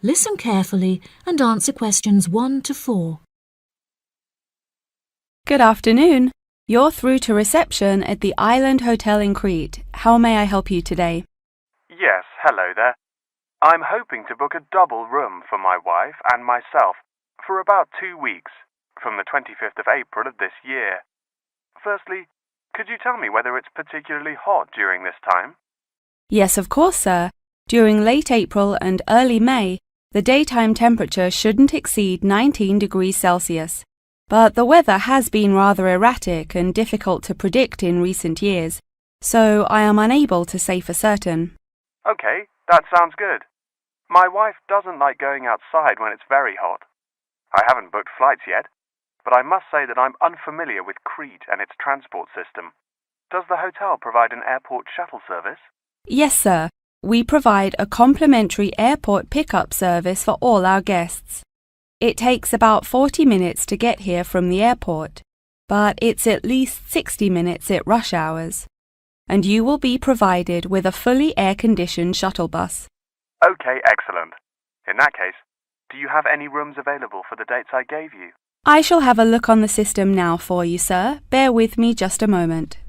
Listen carefully and answer questions 1 to 4. Good afternoon. You're through to reception at the Island Hotel in Crete. How may I help you today? Yes, hello there. I'm hoping to book a double room for my wife and myself for about 2 weeks, from the 25th of April of this year. Firstly, could you tell me whether it's particularly hot during this time? Yes, of course, sir. During late April and early May, the daytime temperature shouldn't exceed 19 degrees Celsius. But the weather has been rather erratic and difficult to predict in recent years, so I am unable to say for certain. Okay, that sounds good. My wife doesn't like going outside when it's very hot. I haven't booked flights yet, but I must say that I'm unfamiliar with Crete and its transport system. Does the hotel provide an airport shuttle service? Yes, sir. We provide a complimentary airport pickup service for all our guests. It takes about 40 minutes to get here from the airport, but it's at least 60 minutes at rush hours. And you will be provided with a fully air-conditioned shuttle bus. Okay, excellent. In that case, do you have any rooms available for the dates I gave you? I shall have a look on the system now for you, sir. Bear with me just a moment.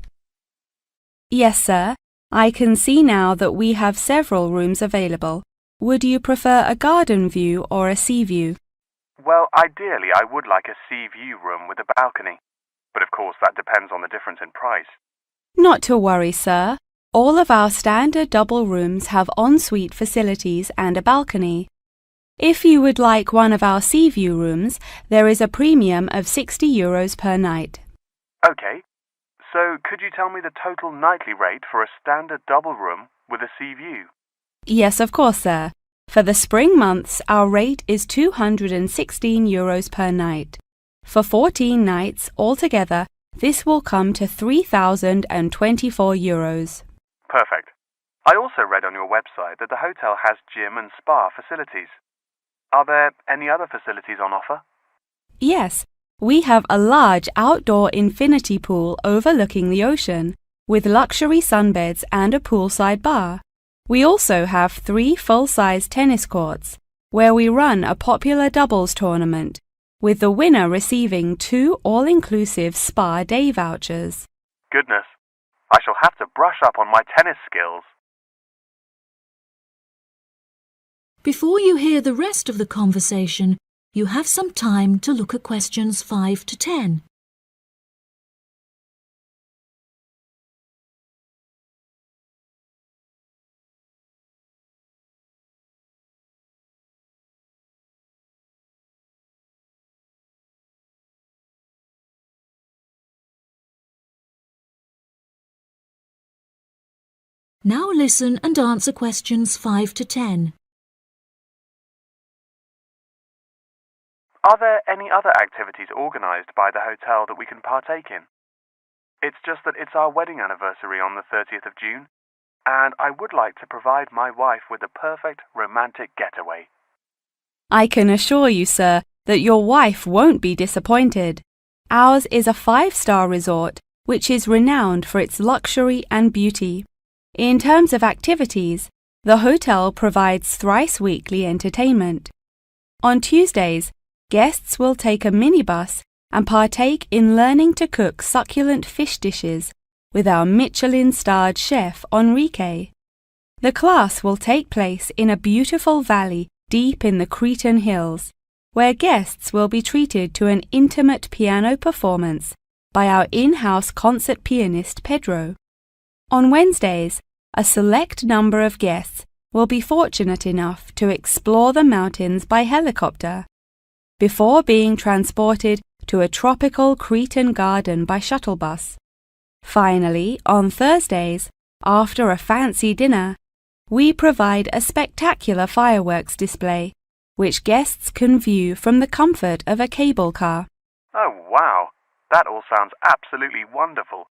Yes, sir. I can see now that we have several rooms available. Would you prefer a garden view or a sea view? Well, ideally I would like a sea view room with a balcony, but of course that depends on the difference in price. Not to worry, sir. All of our standard double rooms have ensuite facilities and a balcony. If you would like one of our sea view rooms, there is a premium of €60 per night. Okay, so could you tell me the total nightly rate for a standard double room with a sea view? Yes, of course, sir. For the spring months, our rate is €216 per night. For 14 nights altogether, this will come to €3,024. Perfect. I also read on your website that the hotel has gym and spa facilities. Are there any other facilities on offer? Yes, we have a large outdoor infinity pool overlooking the ocean, with luxury sunbeds and a poolside bar. We also have 3 full-size tennis courts, where we run a popular doubles tournament, with the winner receiving 2 all-inclusive spa day vouchers. Goodness, I shall have to brush up on my tennis skills. Before you hear the rest of the conversation, you have some time to look at questions 5 to 10. Now listen and answer questions 5 to 10. Are there any other activities organised by the hotel that we can partake in? It's just that it's our wedding anniversary on the 30th of June, and I would like to provide my wife with a perfect romantic getaway. I can assure you, sir, that your wife won't be disappointed. Ours is a 5-star resort, which is renowned for its luxury and beauty. In terms of activities, the hotel provides thrice-weekly entertainment. On Tuesdays, guests will take a minibus and partake in learning to cook succulent fish dishes with our Michelin-starred chef Enrique. The class will take place in a beautiful valley deep in the Cretan hills, where guests will be treated to an intimate piano performance by our in-house concert pianist Pedro. On Wednesdays, a select number of guests will be fortunate enough to explore the mountains by helicopter, before being transported to a tropical Cretan garden by shuttle bus. Finally, on Thursdays, after a fancy dinner, we provide a spectacular fireworks display, which guests can view from the comfort of a cable car. Oh wow, that all sounds absolutely wonderful.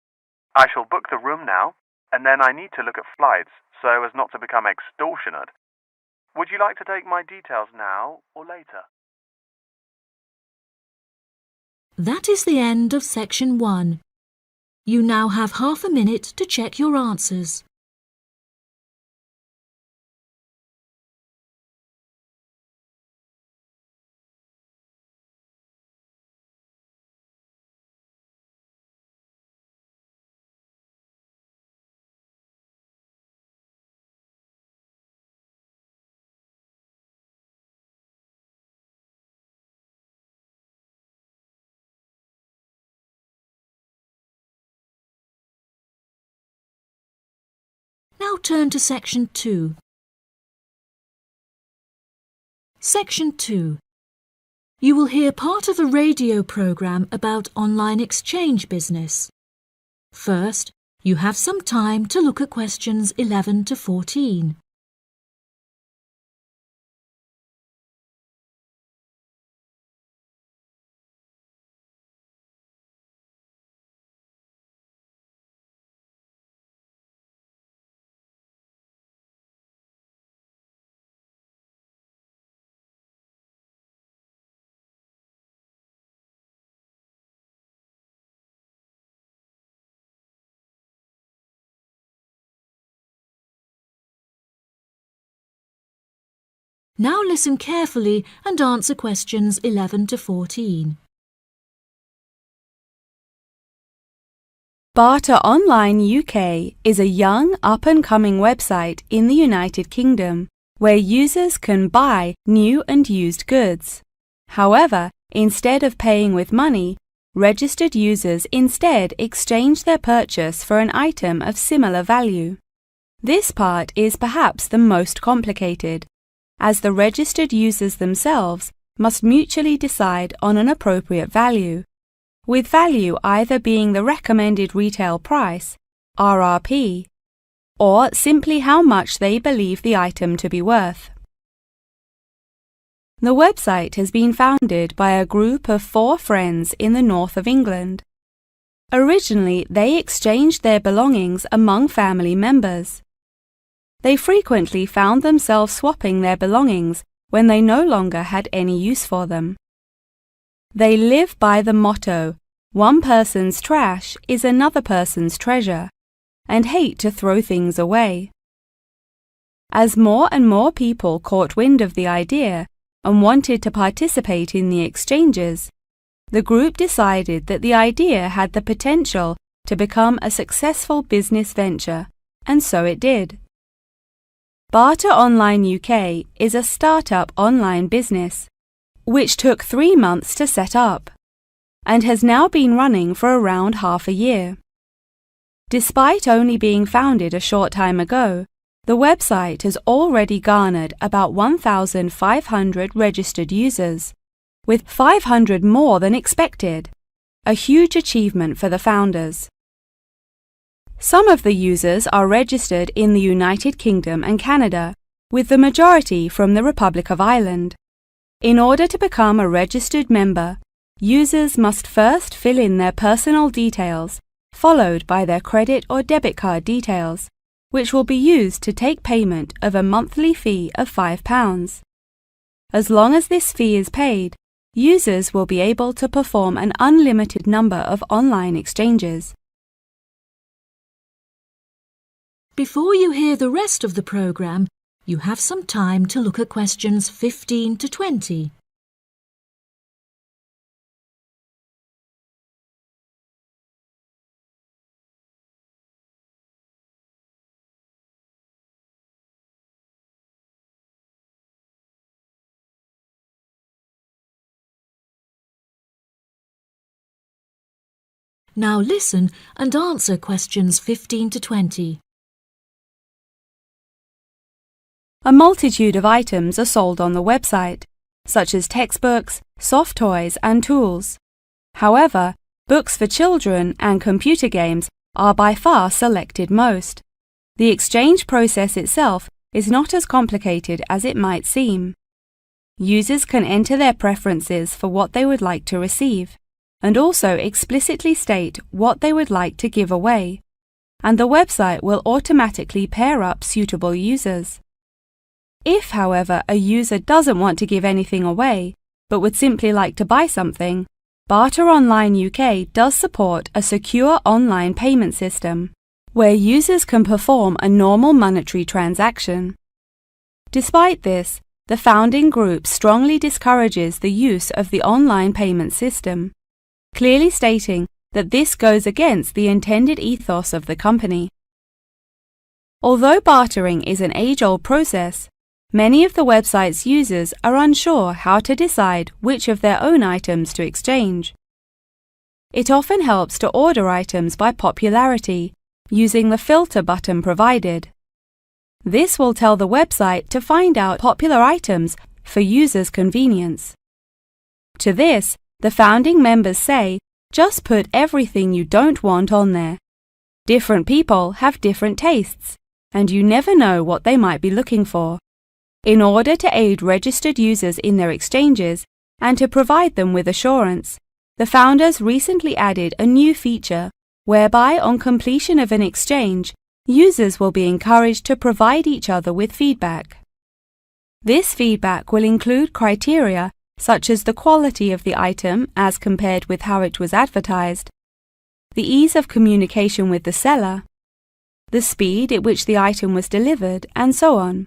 I shall book the room now, and then I need to look at flights so as not to become extortionate. Would you like to take my details now or later? That is the end of section 1. You now have half a minute to check your answers. turn to Section 2. Section 2. You will hear part of a radio program about online exchange business. First, you have some time to look at questions 11 to 14. Now listen carefully and answer questions 11 to 14. Barter Online UK is a young, up-and-coming website in the United Kingdom where users can buy new and used goods. However, instead of paying with money, registered users instead exchange their purchase for an item of similar value. This part is perhaps the most complicated, as the registered users themselves must mutually decide on an appropriate value, with value either being the recommended retail price, RRP, or simply how much they believe the item to be worth. The website has been founded by a group of 4 friends in the north of England. Originally, they exchanged their belongings among family members. They frequently found themselves swapping their belongings when they no longer had any use for them. They live by the motto, "One person's trash is another person's treasure," and hate to throw things away. As more and more people caught wind of the idea and wanted to participate in the exchanges, the group decided that the idea had the potential to become a successful business venture, and so it did. Barter Online UK is a startup online business, which took 3 months to set up, and has now been running for around half a year. Despite only being founded a short time ago, the website has already garnered about 1,500 registered users, with 500 more than expected, a huge achievement for the founders. Some of the users are registered in the United Kingdom and Canada, with the majority from the Republic of Ireland. In order to become a registered member, users must first fill in their personal details, followed by their credit or debit card details, which will be used to take payment of a monthly fee of £5. As long as this fee is paid, users will be able to perform an unlimited number of online exchanges. Before you hear the rest of the program, you have some time to look at questions 15 to 20. Now listen and answer questions 15 to 20. A multitude of items are sold on the website, such as textbooks, soft toys, and tools. However, books for children and computer games are by far selected most. The exchange process itself is not as complicated as it might seem. Users can enter their preferences for what they would like to receive, and also explicitly state what they would like to give away, and the website will automatically pair up suitable users. If, however, a user doesn't want to give anything away, but would simply like to buy something, Barter Online UK does support a secure online payment system, where users can perform a normal monetary transaction. Despite this, the founding group strongly discourages the use of the online payment system, clearly stating that this goes against the intended ethos of the company. Although bartering is an age-old process, many of the website's users are unsure how to decide which of their own items to exchange. It often helps to order items by popularity, using the filter button provided. This will tell the website to find out popular items for users' convenience. To this, the founding members say, just put everything you don't want on there. Different people have different tastes, and you never know what they might be looking for. In order to aid registered users in their exchanges and to provide them with assurance, the founders recently added a new feature whereby on completion of an exchange, users will be encouraged to provide each other with feedback. This feedback will include criteria such as the quality of the item as compared with how it was advertised, the ease of communication with the seller, the speed at which the item was delivered, and so on.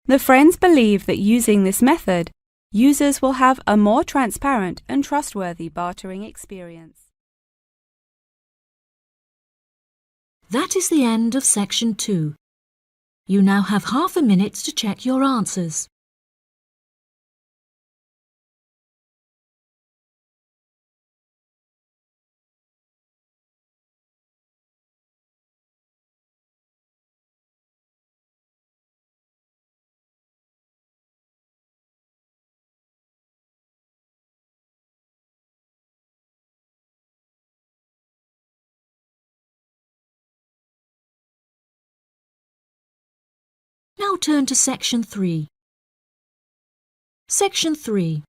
The friends believe that using this method, users will have a more transparent and trustworthy bartering experience. That is the end of section 2. You now have half a minute to check your answers. Now turn to section 3. Section 3.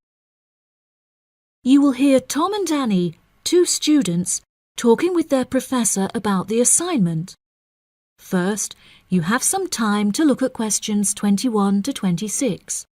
You will hear Tom and Annie, 2 students, talking with their professor about the assignment. First, you have some time to look at questions 21 to 26.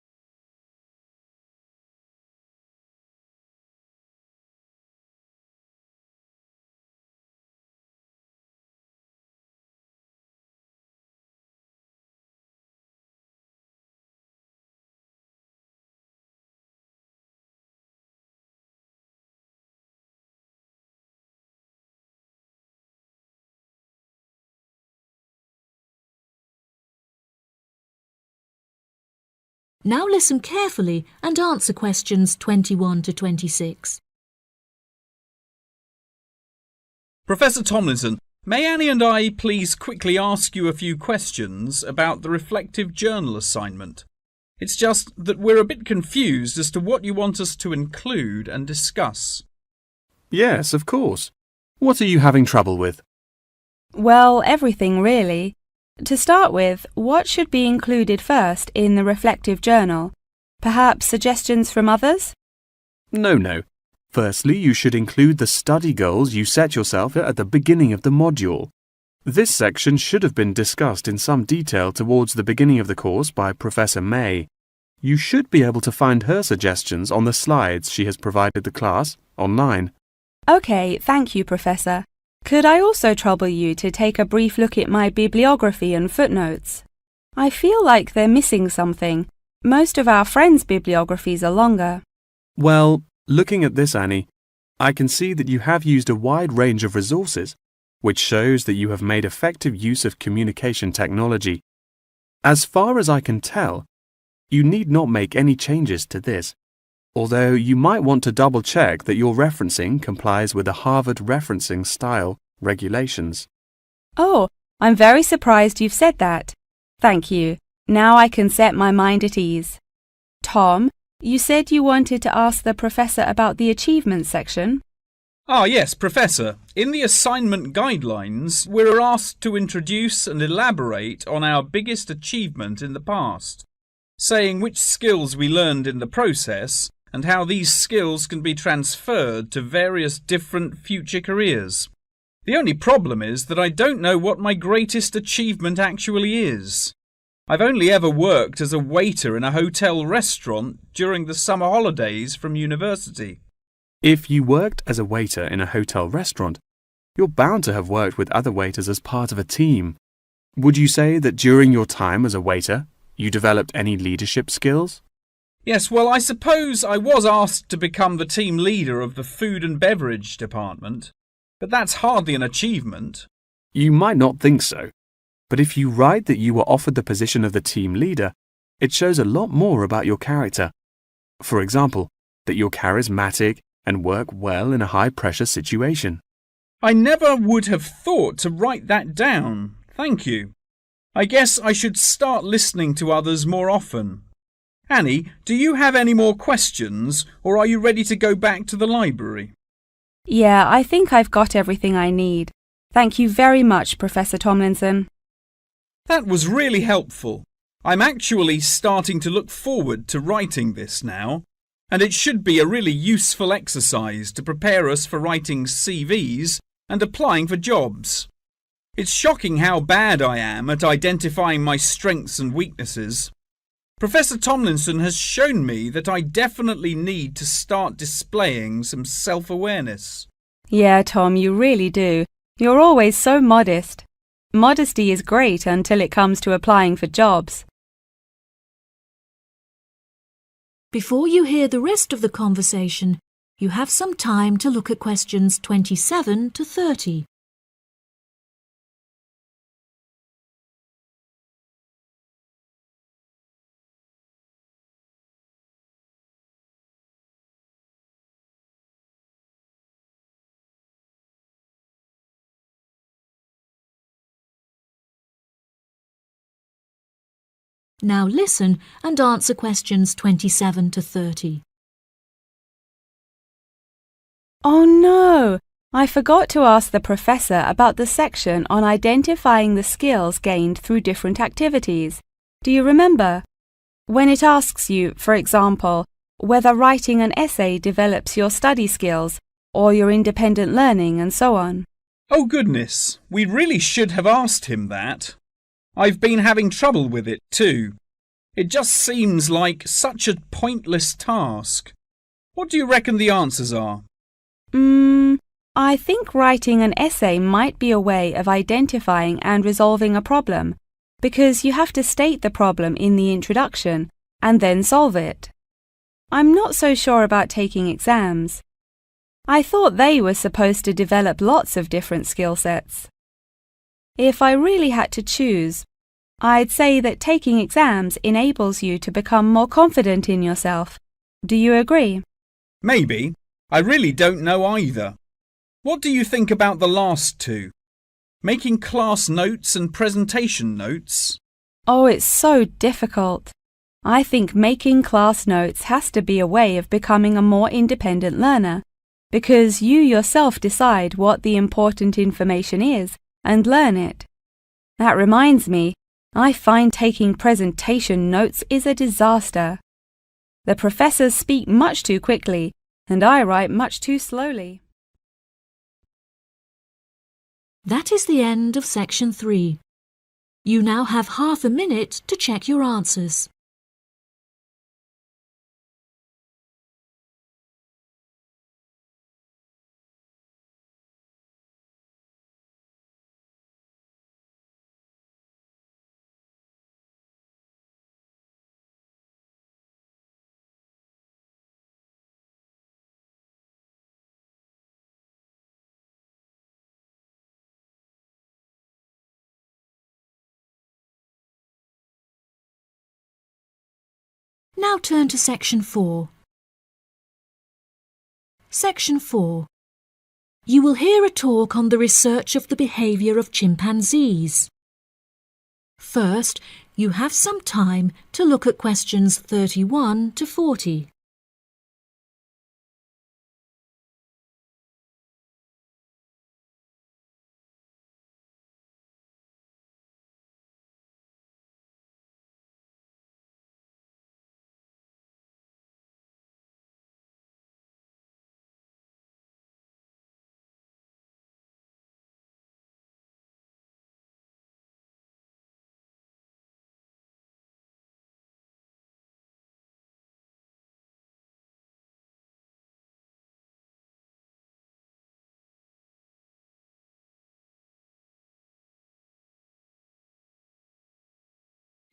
Now listen carefully and answer questions 21 to 26. Professor Tomlinson, may Annie and I please quickly ask you a few questions about the reflective journal assignment? It's just that we're a bit confused as to what you want us to include and discuss. Yes, of course. What are you having trouble with? Well, everything really. To start with, what should be included first in the reflective journal? Perhaps suggestions from others? No. Firstly, you should include the study goals you set yourself at the beginning of the module. This section should have been discussed in some detail towards the beginning of the course by Professor May. You should be able to find her suggestions on the slides she has provided the class online. OK, thank you, Professor. Could I also trouble you to take a brief look at my bibliography and footnotes? I feel like they're missing something. Most of our friends' bibliographies are longer. Well, looking at this, Annie, I can see that you have used a wide range of resources, which shows that you have made effective use of communication technology. As far as I can tell, you need not make any changes to this, although you might want to double-check that your referencing complies with the Harvard Referencing Style regulations. Oh, I'm very surprised you've said that. Thank you. Now I can set my mind at ease. Tom, you said you wanted to ask the professor about the achievements section. Ah, yes, Professor. In the assignment guidelines, we're asked to introduce and elaborate on our biggest achievement in the past, saying which skills we learned in the process and how these skills can be transferred to various different future careers. The only problem is that I don't know what my greatest achievement actually is. I've only ever worked as a waiter in a hotel restaurant during the summer holidays from university. If you worked as a waiter in a hotel restaurant, you're bound to have worked with other waiters as part of a team. Would you say that during your time as a waiter, you developed any leadership skills? Yes, well, I suppose I was asked to become the team leader of the food and beverage department, but that's hardly an achievement. You might not think so, but if you write that you were offered the position of the team leader, it shows a lot more about your character. For example, that you're charismatic and work well in a high-pressure situation. I never would have thought to write that down. Thank you. I guess I should start listening to others more often. Annie, do you have any more questions, or are you ready to go back to the library? Yeah, I think I've got everything I need. Thank you very much, Professor Tomlinson. That was really helpful. I'm actually starting to look forward to writing this now, and it should be a really useful exercise to prepare us for writing CVs and applying for jobs. It's shocking how bad I am at identifying my strengths and weaknesses. Professor Tomlinson has shown me that I definitely need to start displaying some self-awareness. Yeah, Tom, you really do. You're always so modest. Modesty is great until it comes to applying for jobs. Before you hear the rest of the conversation, you have some time to look at questions 27 to 30. Now listen and answer questions 27 to 30. Oh no! I forgot to ask the professor about the section on identifying the skills gained through different activities. Do you remember? When it asks you, for example, whether writing an essay develops your study skills or your independent learning and so on. Oh goodness, we really should have asked him that. I've been having trouble with it too. It just seems like such a pointless task. What do you reckon the answers are? I think writing an essay might be a way of identifying and resolving a problem, because you have to state the problem in the introduction and then solve it. I'm not so sure about taking exams. I thought they were supposed to develop lots of different skill sets. If I really had to choose, I'd say that taking exams enables you to become more confident in yourself. Do you agree? Maybe. I really don't know either. What do you think about the last two? Making class notes and presentation notes? Oh, it's so difficult. I think making class notes has to be a way of becoming a more independent learner, because you yourself decide what the important information is and learn it. That reminds me, I find taking presentation notes is a disaster. The professors speak much too quickly, and I write much too slowly. That is the end of section 3. You now have half a minute to check your answers. Now turn to section 4. Section 4. You will hear a talk on the research of the behaviour of chimpanzees. First, you have some time to look at questions 31 to 40.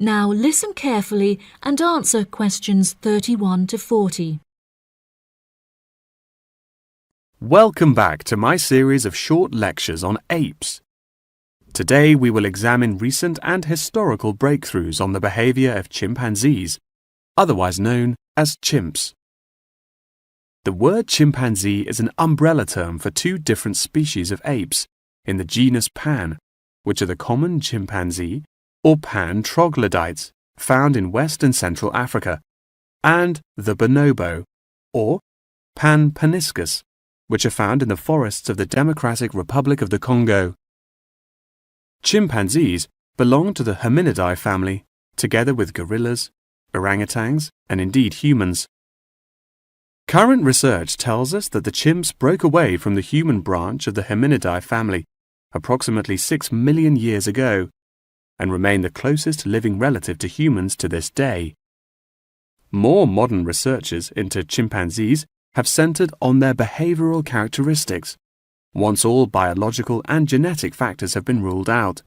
Now listen carefully and answer questions 31 to 40. Welcome back to my series of short lectures on apes. Today we will examine recent and historical breakthroughs on the behavior of chimpanzees, otherwise known as chimps. The word chimpanzee is an umbrella term for two different species of apes in the genus Pan, which are the common chimpanzee or pan troglodytes, found in West and Central Africa, and the bonobo, or pan paniscus, which are found in the forests of the Democratic Republic of the Congo. Chimpanzees belong to the Hominidae family, together with gorillas, orangutans, and indeed humans. Current research tells us that the chimps broke away from the human branch of the Hominidae family approximately 6 million years ago and remain the closest living relative to humans to this day. More modern researches into chimpanzees have centered on their behavioral characteristics, once all biological and genetic factors have been ruled out.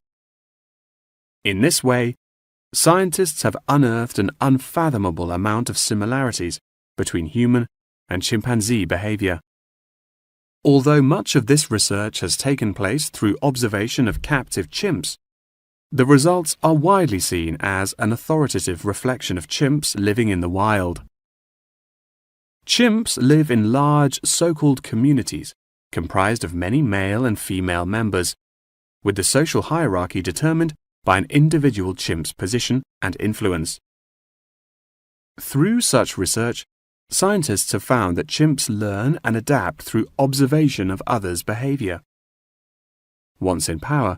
In this way, scientists have unearthed an unfathomable amount of similarities between human and chimpanzee behavior. Although much of this research has taken place through observation of captive chimps, the results are widely seen as an authoritative reflection of chimps living in the wild. Chimps live in large so-called communities comprised of many male and female members, with the social hierarchy determined by an individual chimp's position and influence. Through such research, scientists have found that chimps learn and adapt through observation of others' behavior. Once in power,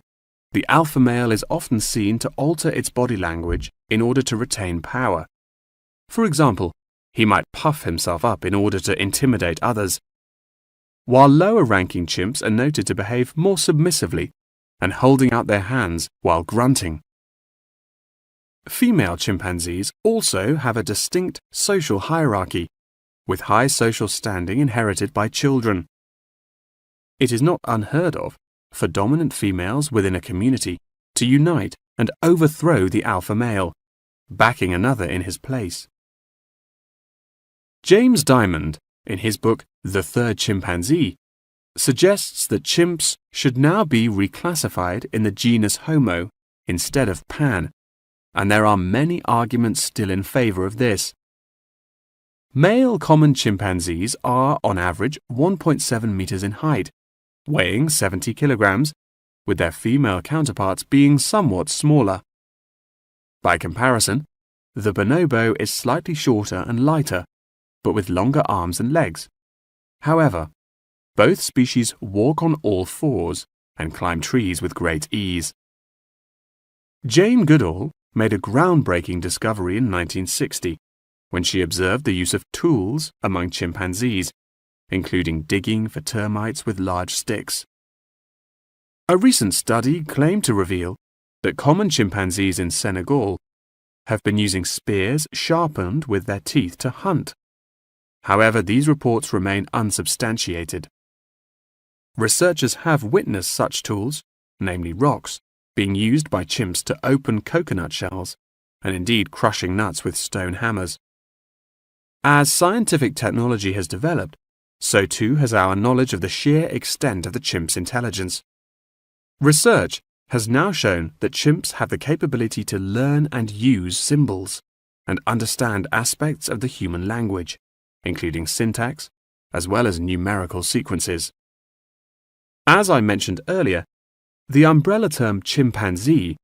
the alpha male is often seen to alter its body language in order to retain power. For example, he might puff himself up in order to intimidate others, while lower-ranking chimps are noted to behave more submissively and holding out their hands while grunting. Female chimpanzees also have a distinct social hierarchy, with high social standing inherited by children. It is not unheard of for dominant females within a community to unite and overthrow the alpha male, backing another in his place. James Diamond, in his book The Third Chimpanzee, suggests that chimps should now be reclassified in the genus Homo instead of Pan, and there are many arguments still in favor of this. Male common chimpanzees are, on average, 1.7 meters in height, weighing 70 kilograms, with their female counterparts being somewhat smaller. By comparison, the bonobo is slightly shorter and lighter, but with longer arms and legs. However, both species walk on all fours and climb trees with great ease. Jane Goodall made a groundbreaking discovery in 1960 when she observed the use of tools among chimpanzees, including digging for termites with large sticks. A recent study claimed to reveal that common chimpanzees in Senegal have been using spears sharpened with their teeth to hunt. However, these reports remain unsubstantiated. Researchers have witnessed such tools, namely rocks, being used by chimps to open coconut shells, and indeed crushing nuts with stone hammers. As scientific technology has developed, so too has our knowledge of the sheer extent of the chimp's intelligence. Research has now shown that chimps have the capability to learn and use symbols and understand aspects of the human language, including syntax, as well as numerical sequences. As I mentioned earlier, the umbrella term chimpanzee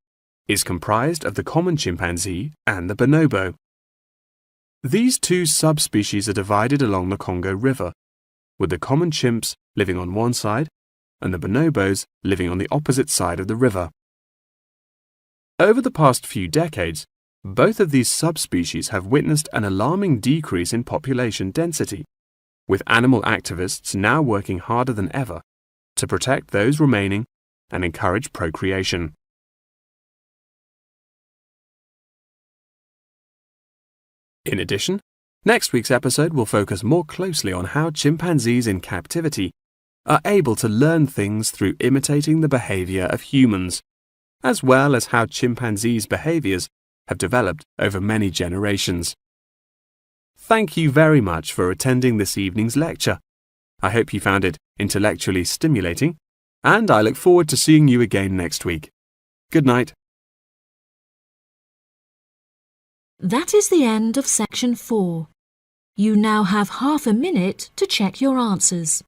is comprised of the common chimpanzee and the bonobo. These two subspecies are divided along the Congo River, with the common chimps living on one side and the bonobos living on the opposite side of the river. Over the past few decades, both of these subspecies have witnessed an alarming decrease in population density, with animal activists now working harder than ever to protect those remaining and encourage procreation. In addition, next week's episode will focus more closely on how chimpanzees in captivity are able to learn things through imitating the behavior of humans, as well as how chimpanzees' behaviors have developed over many generations. Thank you very much for attending this evening's lecture. I hope you found it intellectually stimulating, and I look forward to seeing you again next week. Good night. That is the end of section 4. You now have half a minute to check your answers.